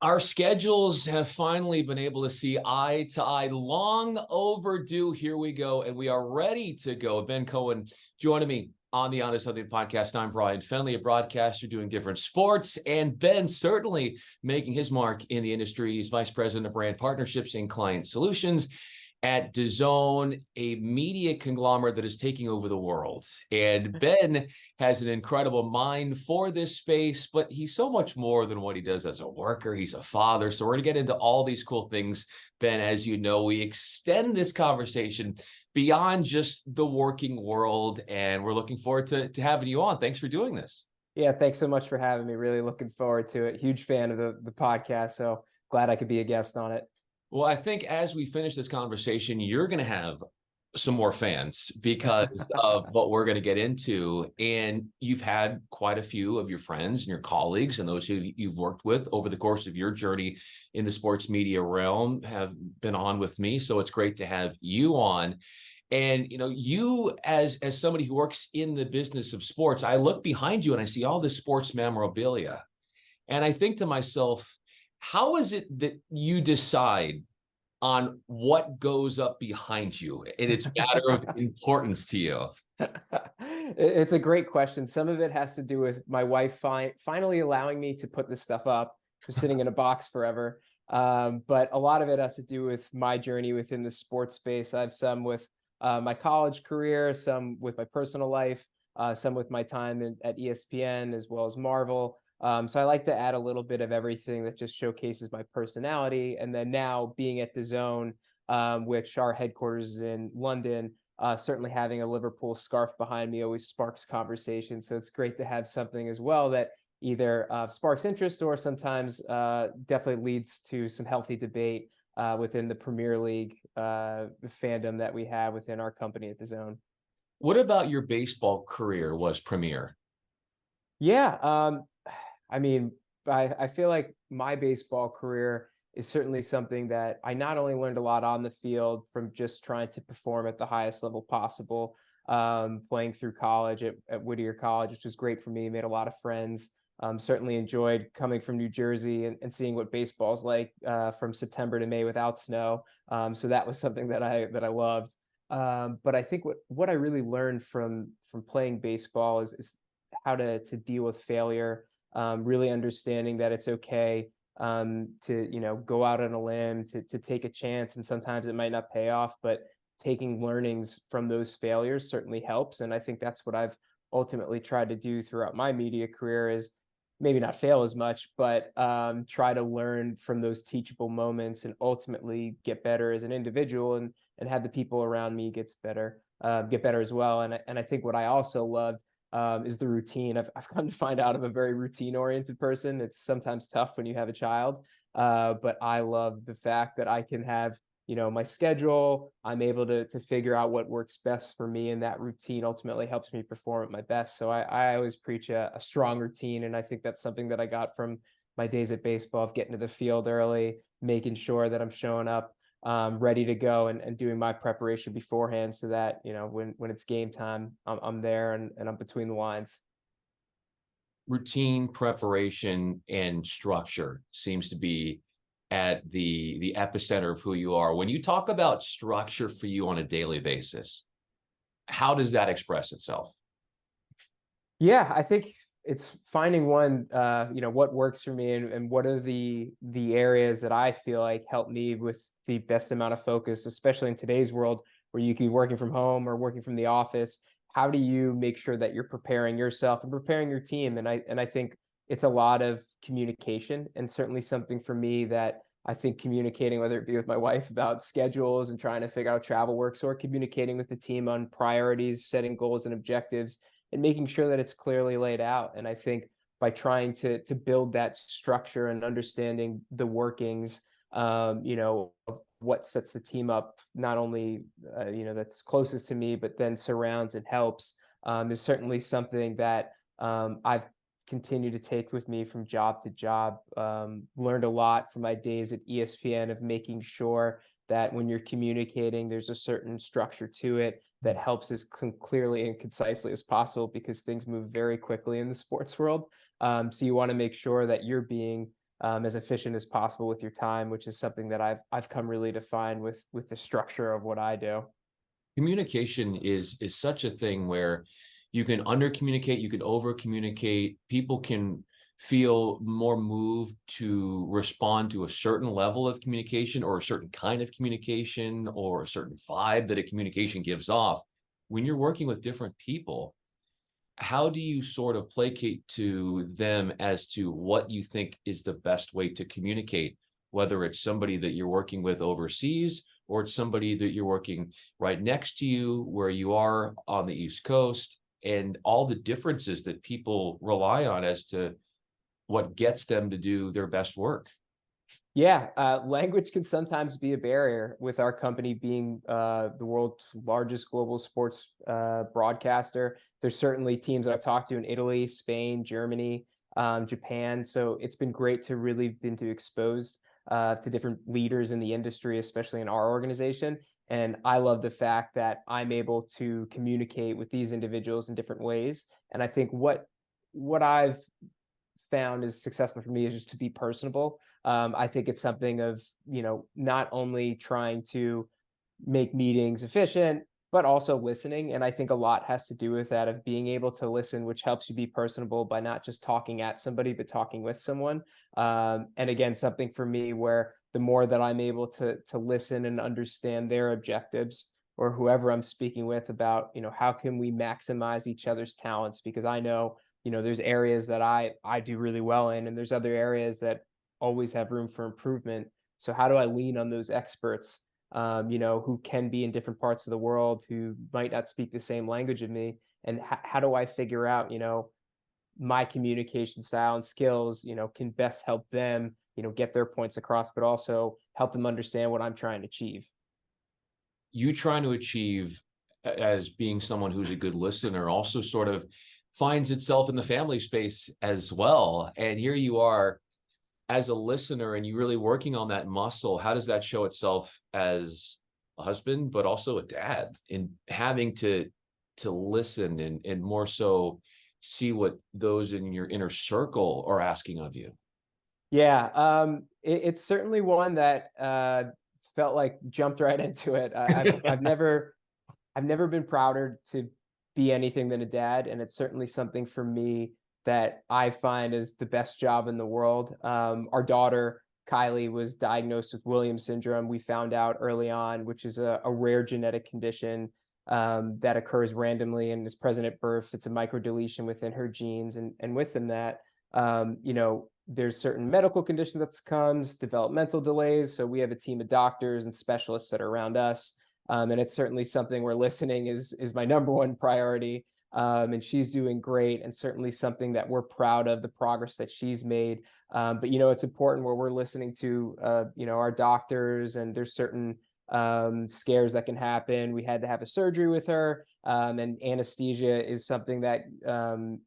Our schedules have finally been able to see eye to eye. Long overdue. Here we go. And we are ready to go. Ben Cohon joining me on the Honest Something podcast. I'm Bryan Fenley, a broadcaster doing different sports. And Ben certainly making his mark in the industry. He's vice president of brand partnerships and client solutions at DAZN, a media conglomerate that is taking over the world. And Ben has an incredible mind for this space, but he's so much more than what he does as a worker. He's a father. So we're going to get into all these cool things. Ben, as you know, we extend this conversation beyond just the working world, and we're looking forward to having you on. Thanks for doing this. Yeah, thanks so much for having me. Really looking forward to it. Huge fan of the podcast, so glad I could be a guest on it. Well, I think as we finish this conversation, you're going to have some more fans because of what we're going to get into. And you've had quite a few of your friends and your colleagues and those who you've worked with over the course of your journey in the sports media realm have been on with me. So it's great to have you on. And, you know, you as somebody who works in the business of sports, I look behind you and I see all this sports memorabilia. And I think to myself, how is it that you decide on what goes up behind you and it's a matter of importance to you? It's a great question. Some of it has to do with my wife finally allowing me to put this stuff up. It was sitting in a box forever. But a lot of it has to do with my journey within the sports space. I have some with my college career, some with my personal life, some with my time at ESPN as well as Marvel. So I like to add a little bit of everything that just showcases my personality. And then now being at DAZN, which our headquarters is in London, certainly having a Liverpool scarf behind me always sparks conversation. So it's great to have something as well that either sparks interest or sometimes definitely leads to some healthy debate within the Premier League fandom that we have within our company at DAZN. What about your baseball career was premier? Yeah, I mean, I feel like my baseball career is certainly something that I not only learned a lot on the field from just trying to perform at the highest level possible, playing through college at Whittier College, which was great for me, made a lot of friends. Certainly enjoyed coming from New Jersey and seeing what baseball's like from September to May without snow. So that was something that I loved. But I think what I really learned from playing baseball is how to deal with failure, really understanding that it's okay to go out on a limb, to take a chance, and sometimes it might not pay off, but taking learnings from those failures certainly helps. And I think that's what I've ultimately tried to do throughout my media career is maybe not fail as much, but try to learn from those teachable moments and ultimately get better as an individual and have the people around me get better as well. And I think what I also love is the routine. I've come to find out I'm a very routine oriented person. It's sometimes tough when you have a child, but I love the fact that I can have my schedule. I'm able to figure out what works best for me, and that routine ultimately helps me perform at my best. So I always preach a strong routine, and I think that's something that I got from my days at baseball, of getting to the field early, making sure that I'm showing up ready to go, and doing my preparation beforehand so that when it's game time, I'm there and I'm between the lines. Routine, preparation, and structure seems to be at the epicenter of who you are. When you talk about structure for you on a daily basis, how does that express itself? Yeah, I think it's finding what works for me, and what are the areas that I feel like help me with the best amount of focus, especially in today's world where you can be working from home or working from the office. How do you make sure that you're preparing yourself and preparing your team? And I think it's a lot of communication, and certainly something for me that I think communicating, whether it be with my wife about schedules and trying to figure out how travel works, or communicating with the team on priorities, setting goals and objectives, and making sure that it's clearly laid out. And I think by trying to build that structure and understanding the workings, of what sets the team up, not only that's closest to me, but then surrounds and helps, is certainly something that I've continued to take with me from job to job. Learned a lot from my days at ESPN of making sure that when you're communicating, there's a certain structure to it that helps as clearly and concisely as possible, because things move very quickly in the sports world. So you want to make sure that you're being as efficient as possible with your time, which is something that I've come really to find with the structure of what I do. Communication is such a thing where you can under communicate, you can over communicate. People can feel more moved to respond to a certain level of communication or a certain kind of communication or a certain vibe that a communication gives off. When you're working with different people, how do you sort of placate to them as to what you think is the best way to communicate, whether it's somebody that you're working with overseas or it's somebody that you're working right next to you where you are on the East Coast, and all the differences that people rely on as to what gets them to do their best work? Yeah, language can sometimes be a barrier with our company being the world's largest global sports broadcaster. There's certainly teams I've talked to in Italy, Spain, Germany, Japan. So it's been great to really been to exposed to different leaders in the industry, especially in our organization. And I love the fact that I'm able to communicate with these individuals in different ways. And I think what I've found is successful for me is just to be personable. I think it's something of, not only trying to make meetings efficient, but also listening. And I think a lot has to do with that, of being able to listen, which helps you be personable by not just talking at somebody, but talking with someone. And again, something for me where the more that I'm able to listen and understand their objectives, or whoever I'm speaking with, about, how can we maximize each other's talents? Because I know, there's areas that I do really well in, and there's other areas that always have room for improvement. So how do I lean on those experts, who can be in different parts of the world, who might not speak the same language as me, and how do I figure out, my communication style and skills, can best help them, get their points across, but also help them understand what I'm trying to achieve. You trying to achieve as being someone who's a good listener also sort of finds itself in the family space as well. And here you are as a listener and you really working on that muscle. How does that show itself as a husband, but also a dad, in having to listen and more so see what those in your inner circle are asking of you? Yeah, it's certainly one that felt like jumped right into it. I've never been prouder to be anything than a dad, and it's certainly something for me that I find is the best job in the world. Our daughter Kylie was diagnosed with Williams syndrome. We found out early on, which is a rare genetic condition that occurs randomly and is present at birth. It's a microdeletion within her genes, and within that, there's certain medical conditions that comes, developmental delays. So we have a team of doctors and specialists that are around us. And it's certainly something where listening is my number one priority. And she's doing great, and certainly something that we're proud of, the progress that she's made. But it's important where we're listening to our doctors, and there's certain scares that can happen. We had to have a surgery with her, and anesthesia is something that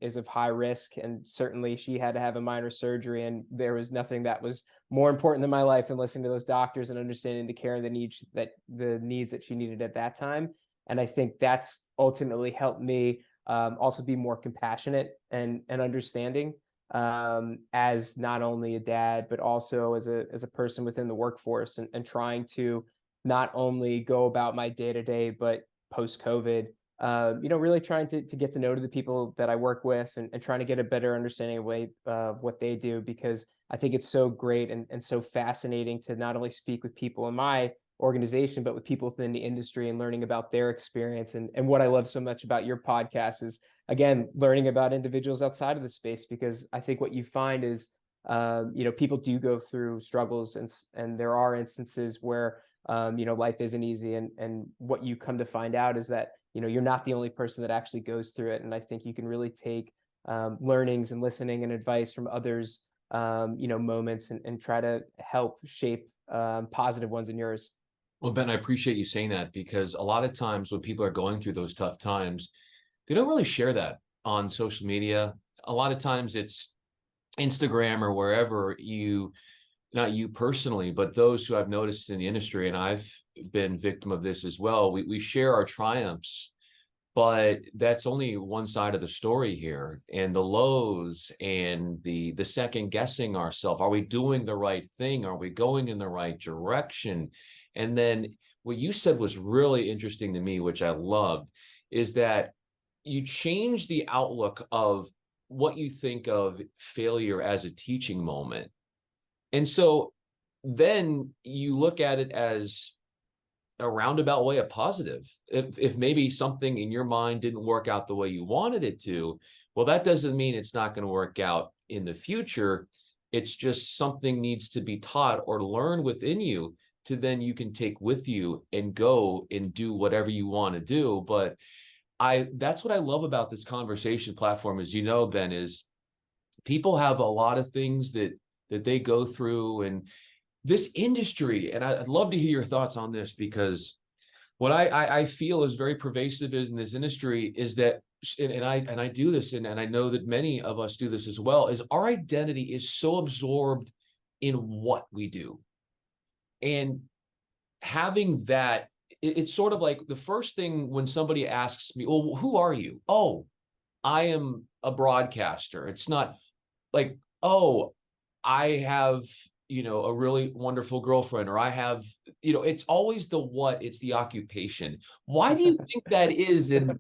is of high risk, and certainly she had to have a minor surgery, and there was nothing that was more important than my life than listening to those doctors and understanding the care and the needs that she needed at that time. And I think that's ultimately helped me also be more compassionate and understanding, as not only a dad, but also as a person within the workforce, and trying to not only go about my day-to-day, but post-COVID, really trying to get to know the people that I work with, and trying to get a better understanding of what they do, because I think it's so great and so fascinating to not only speak with people in my organization, but with people within the industry, and learning about their experience. And what I love so much about your podcast is, again, learning about individuals outside of the space, because I think what you find is, people do go through struggles, and there are instances where, life isn't easy. And what you come to find out is that, you're not the only person that actually goes through it. And I think you can really take learnings and listening and advice from others, moments, and try to help shape positive ones in yours. Well, Ben, I appreciate you saying that, because a lot of times when people are going through those tough times, they don't really share that on social media. A lot of times it's Instagram or wherever not you personally, but those who I've noticed in the industry, and I've been victim of this as well. We share our triumphs, but that's only one side of the story here. And the lows and the second guessing ourselves. Are we doing the right thing? Are we going in the right direction? And then what you said was really interesting to me, which I loved, is that you change the outlook of what you think of failure as a teaching moment. And so then you look at it as a roundabout way of positive. If maybe something in your mind didn't work out the way you wanted it to, well, that doesn't mean it's not going to work out in the future. It's just something needs to be taught or learned within you to then you can take with you and go and do whatever you want to do. But that's what I love about this conversation platform, as you know, Ben, is people have a lot of things that they go through, and this industry, and I'd love to hear your thoughts on this, because what I feel is very pervasive in this industry is that, and I do this, and I know that many of us do this as well, is our identity is so absorbed in what we do. And having that, it's sort of like the first thing when somebody asks me, well, who are you? Oh, I am a broadcaster. It's not like, oh, I have, a really wonderful girlfriend, or I have, it's always the what, it's the occupation. Why do you think that is in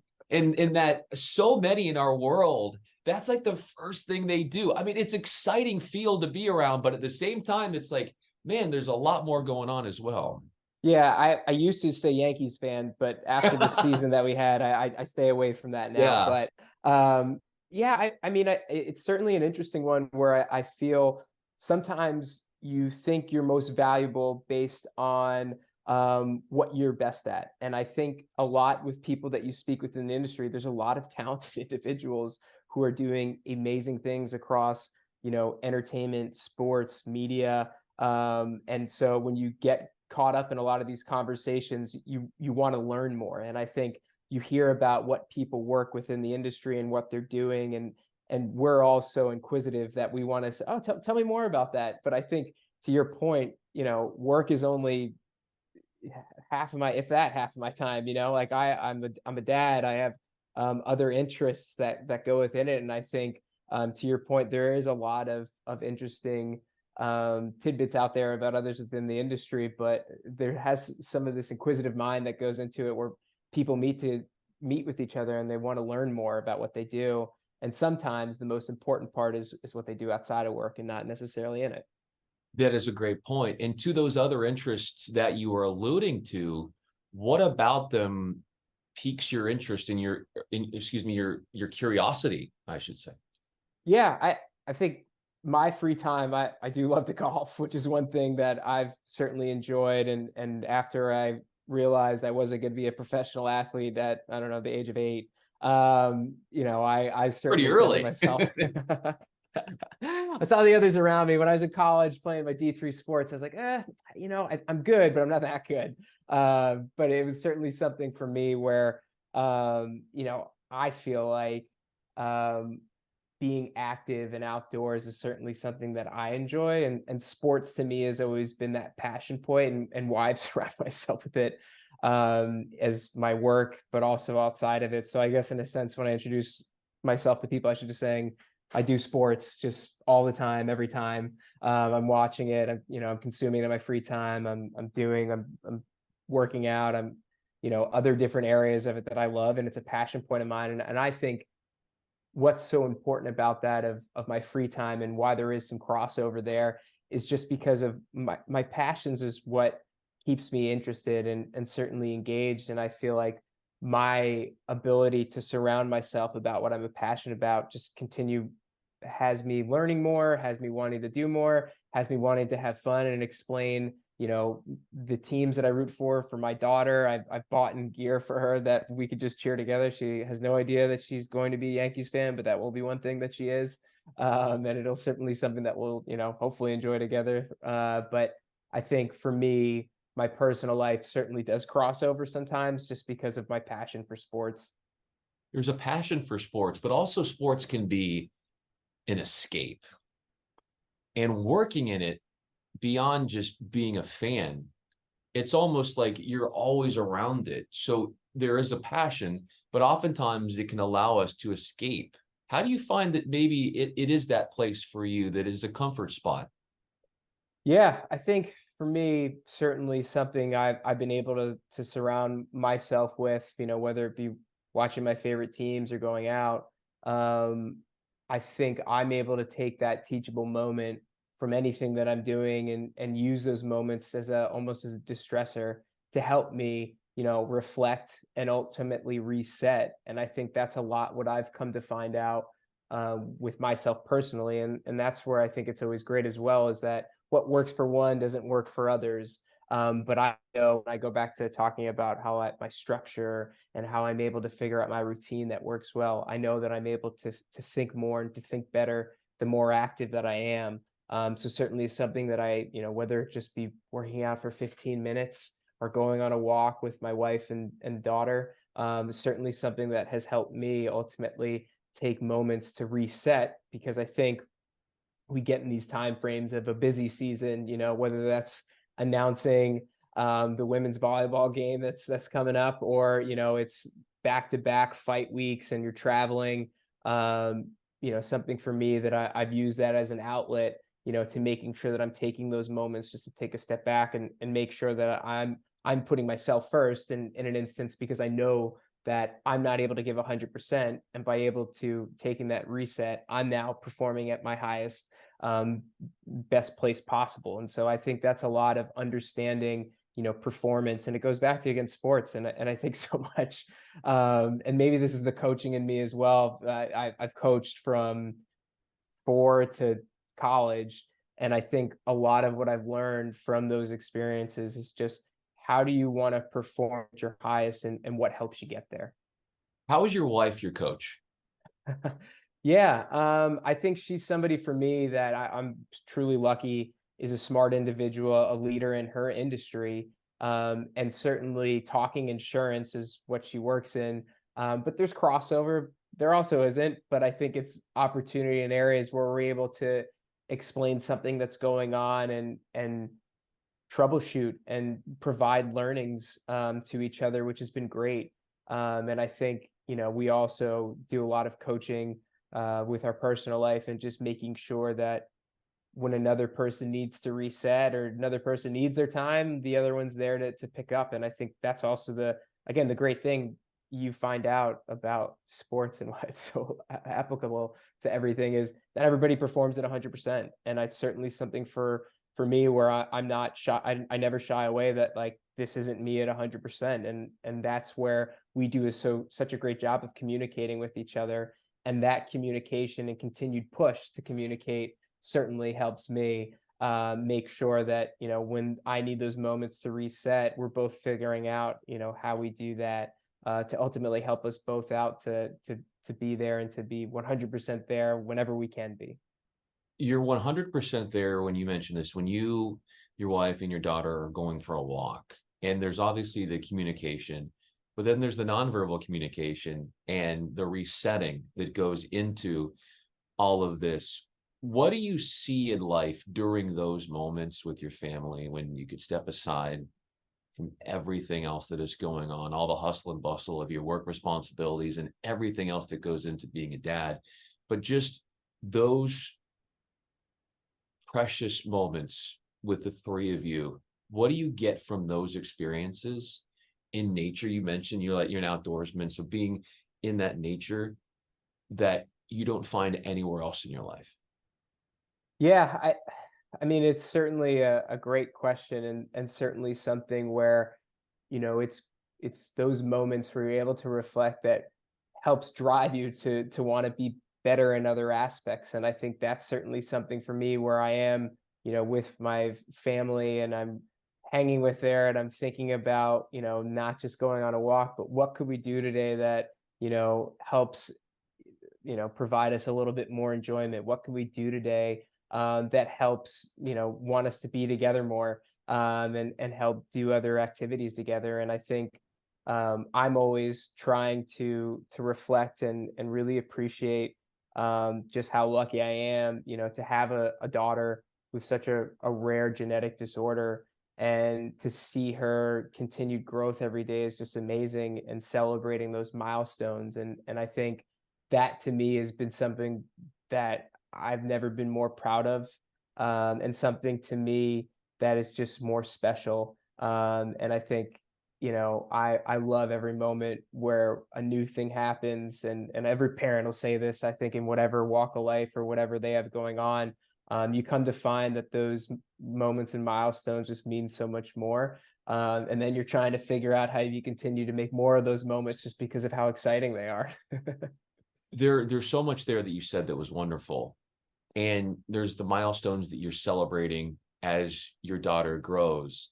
that so many in our world, that's like the first thing they do? I mean, it's exciting field to be around, but at the same time, it's like, man, there's a lot more going on as well. Yeah, I used to say Yankees fan, but after the season that we had, I stay away from that now. Yeah. But yeah, I mean, it's certainly an interesting one where I feel sometimes you think you're most valuable based on what you're best at. And I think a lot with people that you speak with in the industry, there's a lot of talented individuals who are doing amazing things across, entertainment, sports, media. And so when you get caught up in a lot of these conversations, you want to learn more. And I think you hear about what people work within the industry and what they're doing, and we're all so inquisitive that we want to say, oh, tell me more about that. But I think to your point, work is only half of my, if that half of my time. Like I'm a dad. I have other interests that go within it, and I think to your point, there is a lot of interesting tidbits out there about others within the industry, but there has some of this inquisitive mind that goes into it, where people meet with each other and they want to learn more about what they do. And sometimes the most important part is what they do outside of work and not necessarily in it. That is a great point. And to those other interests that you are alluding to, what about them piques your interest in your curiosity, I should say? Yeah, I think my free time, I do love to golf, which is one thing that I've certainly enjoyed. And after I realized I wasn't going to be a professional athlete at, I don't know, the age of 8, I Pretty certainly said to early. myself, I saw the others around me when I was in college playing my D3 sports. I was like, I'm good, but I'm not that good. But it was certainly something for me where, I feel like, being active and outdoors is certainly something that I enjoy. And sports to me has always been that passion point, and why I've surrounded myself with it as my work, but also outside of it. So I guess in a sense, when I introduce myself to people, I should just saying I do sports just all the time, every time. I'm watching it, I'm consuming it in my free time. I'm working out. I'm, other different areas of it that I love, and it's a passion point of mine. And I think what's so important about that of my free time, and why there is some crossover there, is just because of my passions is what keeps me interested and certainly engaged. And I feel like my ability to surround myself about what I'm passionate about just has me learning more, has me wanting to do more, has me wanting to have fun and explain, the teams that I root for my daughter. I've bought in gear for her that we could just cheer together. She has no idea that she's going to be a Yankees fan, but that will be one thing that she is. And it'll certainly something that we'll, hopefully enjoy together. But I think for me, my personal life certainly does cross over sometimes, just because of my passion for sports. There's a passion for sports, but also sports can be an escape. And working in it, beyond just being a fan, it's almost like you're always around it. So there is a passion, but oftentimes it can allow us to escape. How do you find that maybe it is that place for you that is a comfort spot? Yeah, I think for me, certainly something I've been able to surround myself with, whether it be watching my favorite teams or going out. Um, I think I'm able to take that teachable moment from anything that I'm doing and use those moments as a almost as a distressor to help me, reflect and ultimately reset. And I think that's a lot what I've come to find out with myself personally. And that's where I think it's always great as well, is that what works for one doesn't work for others. But I know when I go back to talking about my structure and how I'm able to figure out my routine that works well, I know that I'm able to think more and to think better the more active that I am. So certainly something that whether it just be working out for 15 minutes or going on a walk with my wife and daughter, certainly something that has helped me ultimately take moments to reset, because I think we get in these time frames of a busy season, whether that's announcing the women's volleyball game that's coming up, or it's back-to-back fight weeks and you're traveling. Something for me that I've used that as an outlet, to making sure that I'm taking those moments just to take a step back and make sure that I'm putting myself first in an instance, because I know that I'm not able to give 100%. And by able to taking that reset, I'm now performing at my highest, best place possible. And so I think that's a lot of understanding, performance. And it goes back to, again, sports. And I think so much, and maybe this is the coaching in me as well. I've coached from 4 to college. And I think a lot of what I've learned from those experiences is just, how do you want to perform at your highest, and what helps you get there? How is your wife your coach? Yeah, I think she's somebody for me that I'm truly lucky is a smart individual, a leader in her industry, and certainly talking insurance is what she works in. But there's crossover. There also isn't, but I think it's opportunity in areas where we're able to explain something that's going on and troubleshoot and provide learnings to each other, which has been great. And I think, we also do a lot of coaching with our personal life, and just making sure that when another person needs to reset or another person needs their time, the other one's there to pick up. And I think that's also again, the great thing you find out about sports and why it's so applicable to everything is that everybody performs at 100%. And it's certainly something for me where I'm not shy. I never shy away that, like, this isn't me at 100%. And that's where we do such a great job of communicating with each other. And that communication and continued push to communicate certainly helps me make sure that, when I need those moments to reset, we're both figuring out, how we do that to ultimately help us both out to be there and to be 100% there whenever we can be. You're 100% there when you mention this, when your wife and your daughter are going for a walk, and there's obviously the communication, but then there's the nonverbal communication and the resetting that goes into all of this. What do you see in life during those moments with your family when you could step aside from everything else that is going on, all the hustle and bustle of your work responsibilities and everything else that goes into being a dad, but just those precious moments with the three of you? What do you get from those experiences in nature? You mentioned you're an outdoorsman, so being in that nature that you don't find anywhere else in your life. Yeah, I mean, it's certainly a great question, and certainly something where, it's those moments where you're able to reflect that helps drive you to want to be better in other aspects. And I think that's certainly something for me where I am, with my family, and I'm hanging with there, and I'm thinking about, not just going on a walk, but what could we do today that, helps, provide us a little bit more enjoyment? What can we do today that helps, want us to be together more, and help do other activities together? And I think I'm always trying to reflect and really appreciate just how lucky I am, to have a daughter with such a rare genetic disorder. And to see her continued growth every day is just amazing, and celebrating those milestones. And I think that to me has been something that I've never been more proud of, and something to me that is just more special. And I think, I love every moment where a new thing happens, and every parent will say this, I think, in whatever walk of life or whatever they have going on. You come to find that those moments and milestones just mean so much more. And then you're trying to figure out how you continue to make more of those moments just because of how exciting they are. There's so much there that you said that was wonderful. And there's the milestones that you're celebrating as your daughter grows.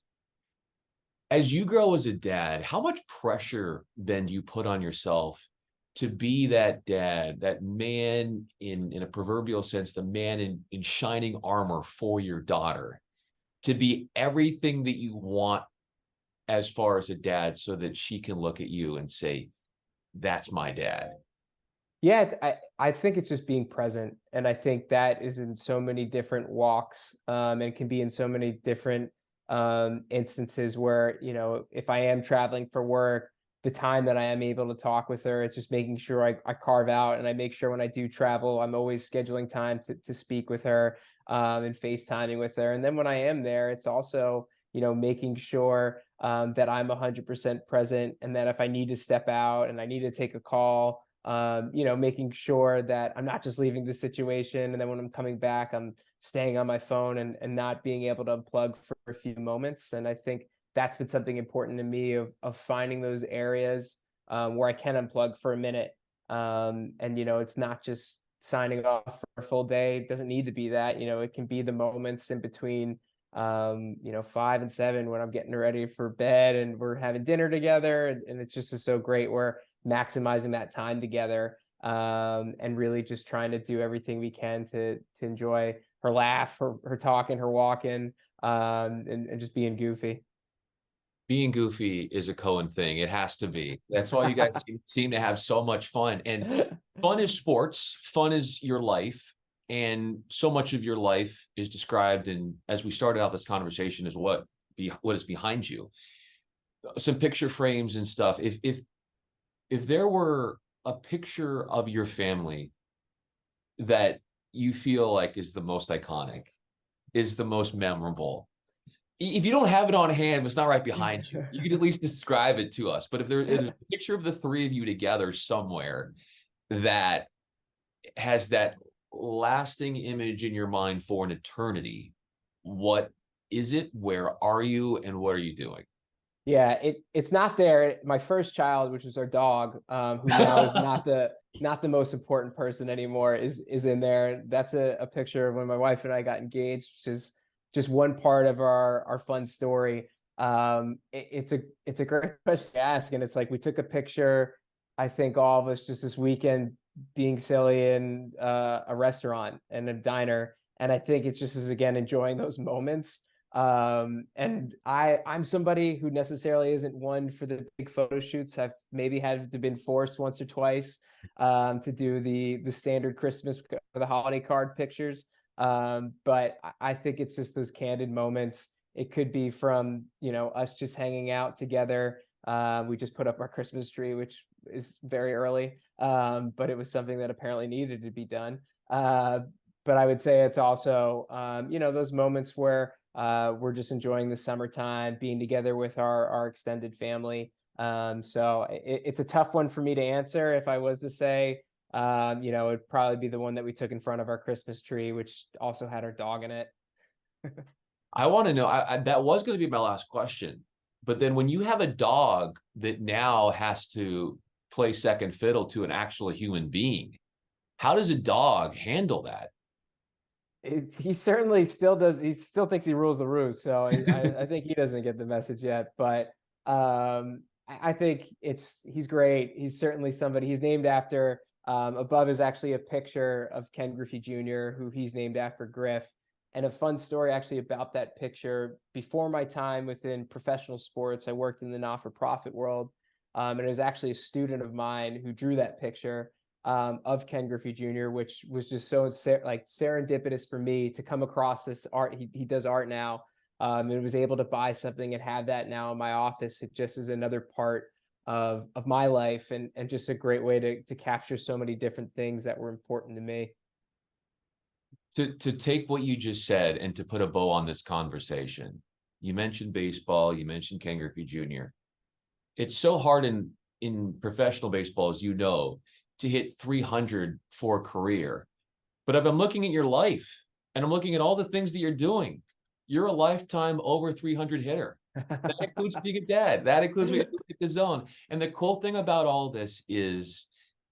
As you grow as a dad, how much pressure then do you put on yourself to be that dad, that man in a proverbial sense, the man in shining armor for your daughter, to be everything that you want as far as a dad, so that she can look at you and say, that's my dad? Yeah, I think it's just being present, and I think that is in so many different walks, and can be in so many different instances where, if I am traveling for work, the time that I am able to talk with her, it's just making sure I carve out, and I make sure when I do travel, I'm always scheduling time to speak with her, and FaceTiming with her. And then when I am there, it's also, making sure that I'm 100% present, and that if I need to step out and I need to take a call, making sure that I'm not just leaving the situation, and then when I'm coming back, I'm staying on my phone, and not being able to unplug for a few moments. And I think that's been something important to me, of finding those areas where I can unplug for a minute. And it's not just signing off for a full day. It doesn't need to be that. It can be the moments in between 5 and 7 when I'm getting ready for bed and we're having dinner together, and it's just is so great. We're maximizing that time together, and really just trying to do everything we can to enjoy her laugh, her talking, her walking, and just being goofy. Being goofy is a Cohen thing. It has to be. That's why you guys seem to have so much fun. And fun is sports. Fun is your life. And so much of your life is described in, as we started out this conversation, is what is behind you. Some picture frames and stuff. If there were a picture of your family that you feel like is the most iconic, is the most memorable, if you don't have it on hand, it's not right behind you, you could at least describe it to us. But if there's a picture of the three of you together somewhere that has that lasting image in your mind for an eternity, what is it? Where are you? And what are you doing? Yeah, it's not there. My first child, which is our dog, who now is not the most important person anymore, is in there. That's a picture of when my wife and I got engaged, which is just one part of our fun story. It's a great question to ask, and it's like we took a picture, I think all of us just this weekend, being silly in a restaurant and a diner, and I think it's just as, again, enjoying those moments. And I'm somebody who necessarily isn't one for the big photo shoots. I've maybe had to been forced once or twice to do the standard Christmas or the holiday card pictures. But I think it's just those candid moments. It could be from, us just hanging out together. We just put up our Christmas tree, which is very early, but it was something that apparently needed to be done. But I would say it's also, those moments where we're just enjoying the summertime, being together with our extended family. So it's a tough one for me to answer. If I was to say, it'd probably be the one that we took in front of our Christmas tree, which also had our dog in it. I want to know, that was going to be my last question. But then when you have a dog that now has to play second fiddle to an actual human being, how does a dog handle that? He certainly still does. He still thinks he rules the roost. So I think he doesn't get the message yet. But I think he's great. He's certainly somebody. He's named after. Above is actually a picture of Ken Griffey Jr., who he's named after Griff. And a fun story actually about that picture. Before my time within professional sports, I worked in the not-for-profit world. And it was actually a student of mine who drew that picture of Ken Griffey Jr., which was just so serendipitous for me to come across this art. He does art now, and was able to buy something and have that now in my office. It just is another part of my life, and just a great way to capture so many different things that were important to me. To take what you just said and to put a bow on this conversation, you mentioned baseball, you mentioned Ken Griffey Jr. It's so hard in professional baseball, as you know, to hit 300 for a career. But if I'm looking at your life and I'm looking at all the things that you're doing, you're a lifetime over 300 hitter. That includes being a dad. That includes being at the zone. And the cool thing about all this is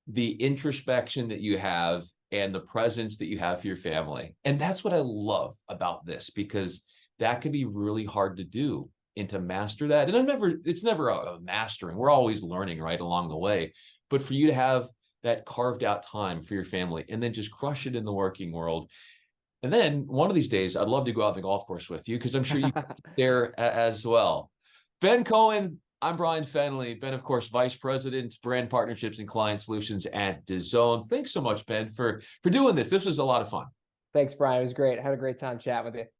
the introspection that you have and the presence that you have for your family. And that's what I love about this, because that can be really hard to do and to master that. And it's never a mastering. We're always learning right along the way. But for you to have that carved out time for your family and then just crush it in the working world. And then one of these days, I'd love to go out on the golf course with you, because I'm sure you there as well. Ben Cohon, I'm Bryan Fenley. Ben, of course, Vice President, Brand Partnerships and Client Solutions at DAZN. Thanks so much, Ben, for doing this. This was a lot of fun. Thanks, Brian. It was great. I had a great time chatting with you.